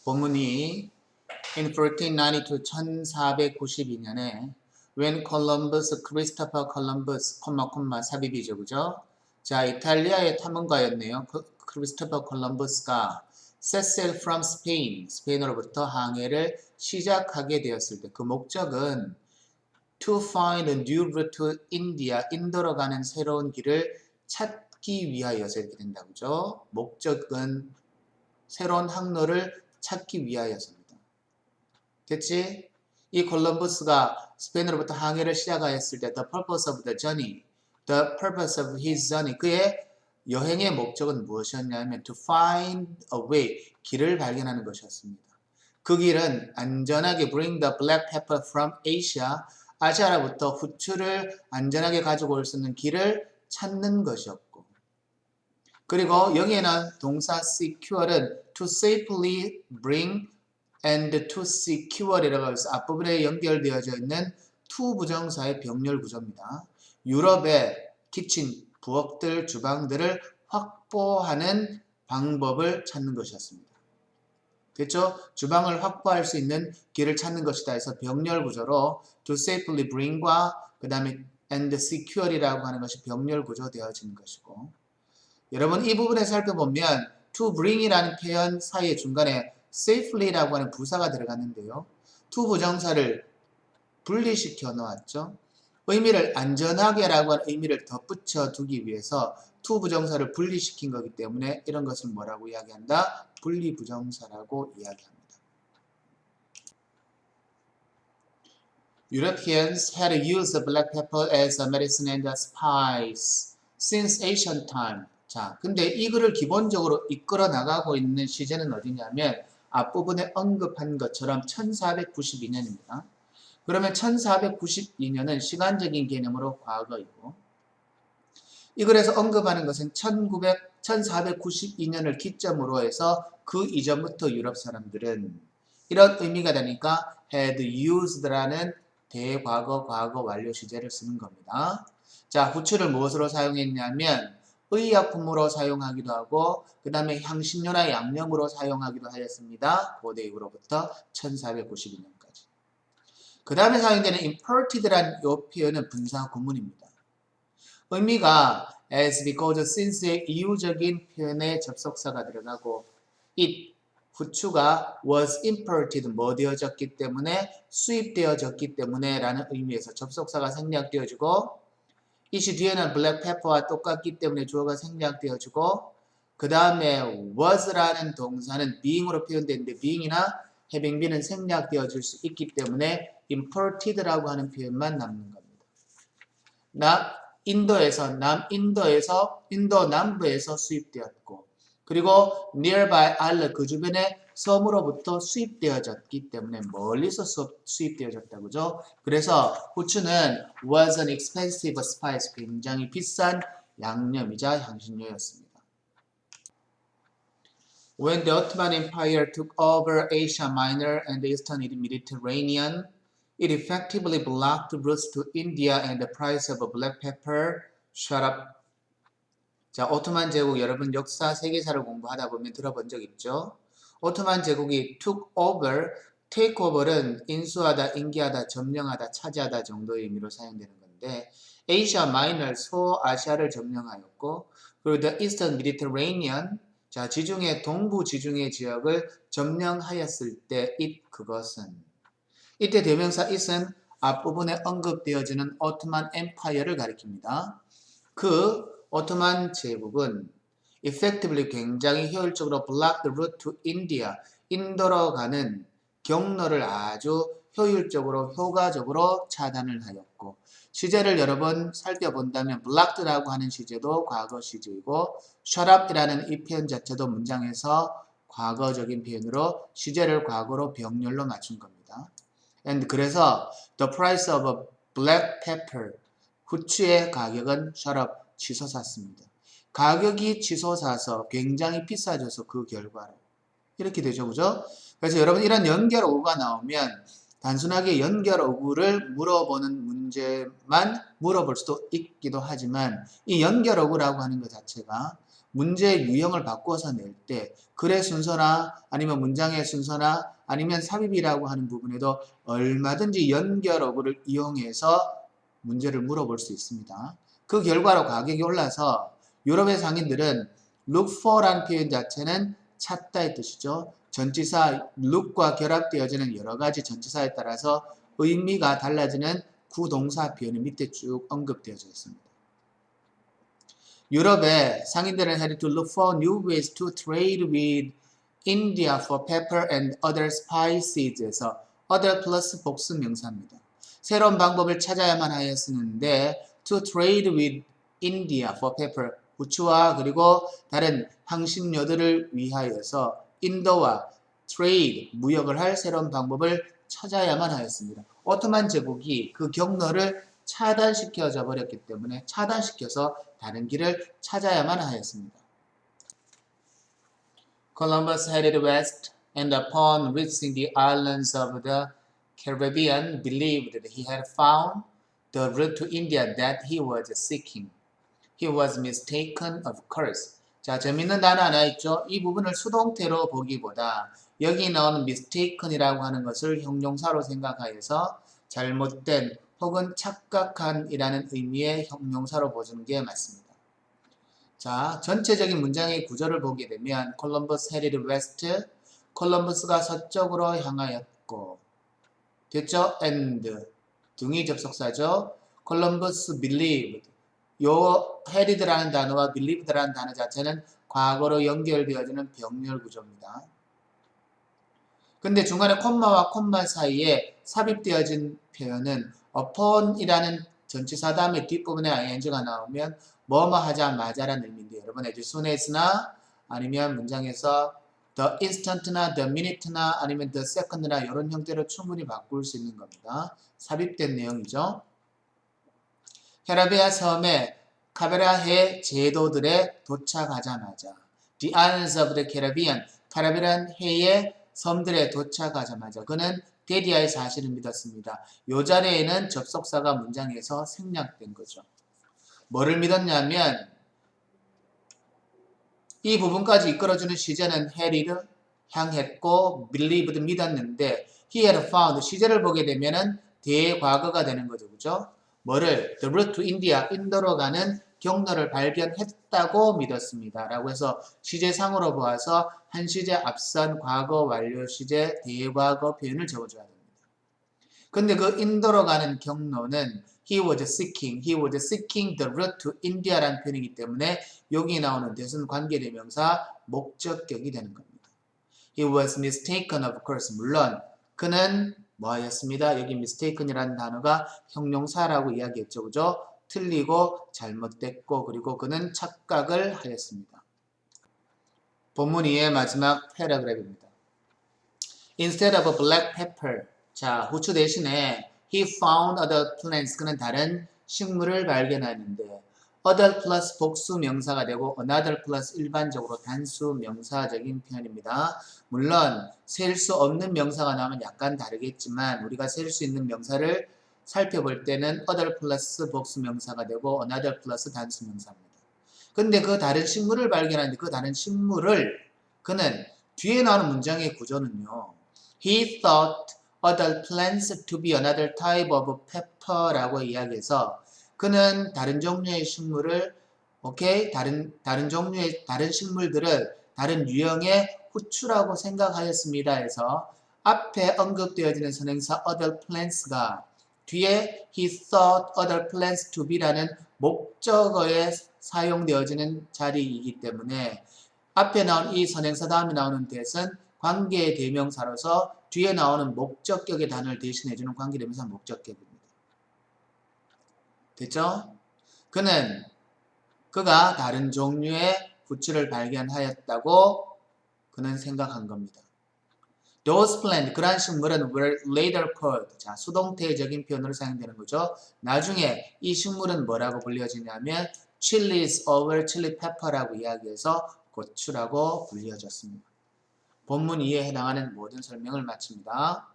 본문이 In 1492, 1492년에 When Columbus, Christopher Columbus, 삽입이죠, 그죠? 자, 이탈리아의 탐험가였네요. 크리스토퍼 콜럼버스가 set sail from Spain, 스페인으로부터 항해를 시작하게 되었을 때 그 목적은 to find a new route to India, 인도로 가는 새로운 길을 찾기 위하여서 이렇게 된다고 그죠? 목적은 새로운 항로를 찾기 위하여서입니다. 됐지? 이 콜럼버스가 스페인으로부터 항해를 시작하였을 때 the purpose of the journey, the purpose of his journey, 그의 여행의 목적은 무엇이었냐면 to find a way, 길을 발견하는 것이었습니다. 그 길은 안전하게 bring the black pepper from Asia, 아시아로부터 후추를 안전하게 가지고 올 수 있는 길을 찾는 것이었고, 그리고 여기에는 동사 secure은 to safely bring and to secure이라고 해서 앞부분에 연결되어져 있는 to 부정사의 병렬 구조입니다. 유럽의 키친, 부엌들, 주방들을 확보하는 방법을 찾는 것이었습니다. 됐죠? 주방을 확보할 수 있는 길을 찾는 것이다 해서 병렬 구조로 to safely bring과 그 다음에 and secure이라고 하는 것이 병렬 구조 되어지는 것이고, 여러분 이 부분에 살펴보면 to bring이라는 표현 사이의 중간에 safely라고 하는 부사가 들어갔는데요. to 부정사를 분리시켜 놓았죠. 의미를 안전하게라고 하는 의미를 덧붙여 두기 위해서 to 부정사를 분리시킨 거기 때문에 이런 것을 뭐라고 이야기한다? 분리부정사라고 이야기합니다. Europeans had used black pepper as a medicine and a spice since ancient time. 자, 근데 이 글을 기본적으로 이끌어 나가고 있는 시제는 어디냐면 앞부분에 언급한 것처럼 1492년입니다. 그러면 1492년은 시간적인 개념으로 과거이고, 이 글에서 언급하는 것은 1492년을 기점으로 해서 그 이전부터 유럽 사람들은 이런 의미가 되니까 had used라는 대과거 과거 완료 시제를 쓰는 겁니다. 자, 후추를 무엇으로 사용했냐면 의약품으로 사용하기도 하고 그 다음에 향신료나 양념으로 사용하기도 하였습니다. 고대 이후로부터 1492년까지. 그 다음에 사용되는 imported라는 이 표현은 분사 구문입니다. 의미가 as, because, since의 이유적인 표현에 접속사가 들어가고 it, 후추가 was imported, 뭐 되어졌기 때문에 수입되어졌기 때문에 라는 의미에서 접속사가 생략되어지고 it이 뒤에는 black pepper와 똑같기 때문에 주어가 생략되어지고 그 다음에 was라는 동사는 being으로 표현되는데 being이나 having been은 생략되어질 수 있기 때문에 imported라고 하는 표현만 남는 겁니다. 인도 남부에서 수입되었고 그리고 nearby island 그 주변의 섬으로부터 수입되어졌기 때문에 멀리서 수입되어졌다고 그죠? 그래서 후추는 was an expensive spice, 굉장히 비싼 양념이자 향신료였습니다. When the Ottoman Empire took over Asia Minor and the Eastern Mediterranean, it effectively blocked routes to India and the price of black pepper shot up. 자, 오토만 제국 여러분 역사 세계사를 공부하다 보면 들어본 적 있죠? 오토만 제국이 took over, take over는 인수하다, 인기하다, 점령하다, 차지하다 정도의 의미로 사용되는 건데 Asia Minor, 소아시아를 점령하였고 그리고 the Eastern Mediterranean, 자, 지중해, 동부 지중해 지역을 점령하였을 때 그것은 이때 대명사 it은 앞부분에 언급되어지는 오토만 엠파이어를 가리킵니다. 그 오토만 제국은 effectively 굉장히 효율적으로 block the route to India, 인도로 가는 경로를 아주 효율적으로 효과적으로 차단을 하였고 시제를 여러 번 살펴본다면 blocked라고 하는 시제도 과거 시제이고 shut up이라는 이 표현 자체도 문장에서 과거적인 표현으로 시제를 과거로 병렬로 맞춘 겁니다. And 그래서 the price of a black pepper, 후추의 가격은 shut up, 치솟았습니다. 가격이 치솟아서 굉장히 비싸져서 그 결과로 이렇게 되죠, 그죠? 그래서 여러분 이런 연결 어구가 나오면 단순하게 연결 어구를 물어보는 문제만 물어볼 수도 있기도 하지만 이 연결 어구라고 하는 것 자체가 문제의 유형을 바꿔서 낼 때 글의 순서나 아니면 문장의 순서나 아니면 삽입이라고 하는 부분에도 얼마든지 연결어구를 이용해서 문제를 물어볼 수 있습니다. 그 결과로 가격이 올라서 유럽의 상인들은 look for라는 표현 자체는 찾다의 뜻이죠. 전치사 look과 결합되어지는 여러 가지 전치사에 따라서 의미가 달라지는 구동사 표현이 밑에 쭉 언급되어져 있습니다. 유럽의 상인들은 had to look for new ways to trade with India for pepper and other spices에서 other 플러스 복수 명사입니다. 새로운 방법을 찾아야만 하였었는데 to trade with India for pepper 후추와 그리고 다른 향신료들을 위하여서 인도와 trade 무역을 할 새로운 방법을 찾아야만 하였습니다. 오토만 제국이 그 경로를 차단시켜져 버렸기 때문에 차단시켜서 다른 길을 찾아야만 하였습니다. Columbus headed west and upon reaching the islands of the Caribbean believed that he had found the route to India that he was seeking. He was mistaken, of course. 자, 재밌는 단어 하나 있죠? 이 부분을 수동태로 보기보다 여기 나오는 mistaken이라고 하는 것을 형용사로 생각하여서 잘못된 혹은 착각한 이라는 의미의 형용사로 보는 게 맞습니다. 자, 전체적인 문장의 구조를 보게 되면 Columbus headed west, 콜럼버스가 서쪽으로 향하였고 됐죠? and 등이 접속사죠. Columbus believed 요 headed라는 단어와 believed라는 단어 자체는 과거로 연결되어지는 병렬 구조입니다. 근데 중간에 콤마와 콤마 사이에 삽입되어진 표현은 upon이라는 전치사 다음에 뒷부분에 ing가 나오면 뭐뭐 하자마자라는 의미인데 여러분 as soon as나 아니면 문장에서 the instant나 the minute나 아니면 the second나 이런 형태로 충분히 바꿀 수 있는 겁니다. 삽입된 내용이죠. 캐리비안 섬에 카베라해 제도들에 도착하자마자 the islands of the Caribbean 카리비안 해의 섬들에 도착하자마자 그는 데디아의 사실을 믿었습니다. 이 자리에는 접속사가 문장에서 생략된 거죠. 뭐를 믿었냐면 이 부분까지 이끌어주는 시제는 headed 향했고 believed 믿었는데 he had found 시제를 보게 되면은 대과거가 되는 거죠. 그죠? 뭐를 the route to India 인도로 가는 경로를 발견했다고 믿었습니다. 라고 해서 시제상으로 보아서 한 시제 앞선 과거 완료 시제 대과거 표현을 적어줘야 됩니다. 근데 그 인도로 가는 경로는 he was seeking the route to India라는 표현이기 때문에 여기 나오는 대선 관계대명사 목적격이 되는 겁니다. He was mistaken, of course. 물론 그는 뭐하였습니다. 여기 mistaken이라는 단어가 형용사라고 이야기했죠. 그죠? 틀리고 잘못됐고 그리고 그는 착각을 하였습니다. 본문 2의 마지막 패러그래프입니다. Instead of black pepper 자, 후추 대신에 he found other plants 그는 다른 식물을 발견하는데 other 플러스 복수 명사가 되고 another 플러스 일반적으로 단수 명사적인 표현입니다. 물론 셀 수 없는 명사가 나오면 약간 다르겠지만 우리가 셀 수 있는 명사를 살펴볼 때는 other 플러스 복수 명사가 되고 another 플러스 단수 명사입니다. 근데 그 다른 식물을 발견하는데 그 다른 식물을 그는 뒤에 나오는 문장의 구조는요. He thought other plants to be another type of pepper라고 이야기해서 그는 다른 종류의 식물을 다른 종류의 다른 식물들을 다른 유형의 후추라고 생각하였습니다. 해서 앞에 언급되어지는 선행사 other plants가 뒤에 he thought other plants to be라는 목적어에 사용되어지는 자리이기 때문에 앞에 나온 이 선행사 다음에 나오는 that은 관계의 대명사로서 뒤에 나오는 목적격의 단어를 대신해주는 관계대명사 목적격입니다. 됐죠? 그가 다른 종류의 후추를 발견하였다고 그는 생각한 겁니다. Those plants, 그러한 식물은 were later called. 자, 수동태적인 표현으로 사용되는 거죠. 나중에 이 식물은 뭐라고 불려지냐면 chilies over chili pepper라고 이야기해서 고추라고 불려졌습니다. 본문 2에 해당하는 모든 설명을 마칩니다.